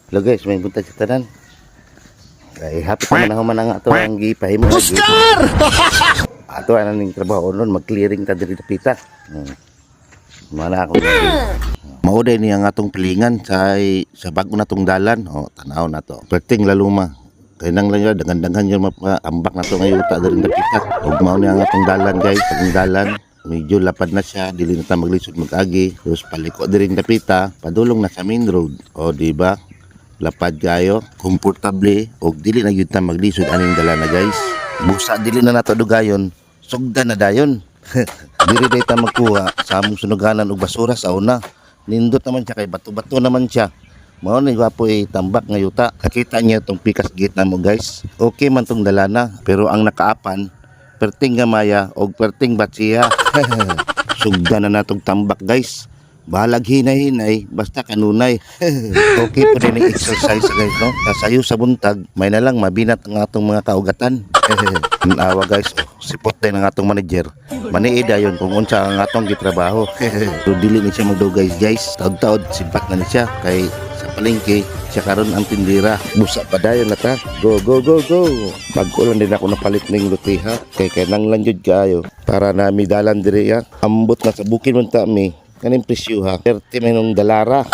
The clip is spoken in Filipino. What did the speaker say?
Hello guys, may buntag sa tanan. Ay happy naman ako man ang ato ang gipahimo. Oscar! Ato ana ning trabaho nun mag-clearing ta diri dapita. Mana ako. Mauday ni ang atong pilingan sa bago natong dalan. Tanaw na to. Perting laluma. Kay nang lang dagan-dagan yung ambak na to ngayon ta diri dapita. Ug mao ni ang atong dalan guys, ang dalan. Medyo lapad na siya, dili na ta maglisod mag-agi. Tapos paliko diri dapita, padulong na sa main road. O di ba? Lapad kayo, komportable, o dili na yun ta maglisod aning dala na guys. Busa dili na nato dugayon, sugda na dayon. Dili day ta magkuha sa among sunuganan og basura sa una. Nindot naman siya kay bato-bato naman siya. Mao ni gwapo tambak nga yuta. Nakita niyo tong pikas gate na mo guys. Okay man tong dala na, pero ang nakaapan perting gamaya og perting batsiya. Sugda na natong tambak guys. Bahalag hinay-hinay, basta kanunay. Okay po din ang exercise guys, no? Kasayo sa buntag, may na lang mabinat ang atong mga kaugatan. Awa guys, sipot din ang atong manager. Maniida yun kung unsa ang atong gitrabaho. So dili ni siya magdugay guys. Taod-taod, simpak na ni siya. Kay sa palengke, siya karon ang tindira. Busa pa dayon na ta. Go, go, go, go. Pag-ulan din ako napalit ng lutiha. Kay nang lanjud kaayo. Para na mi dalan diri ya. Ambot na sa bukid man ta mi. Kaning presyo ha, 30 minong dalara.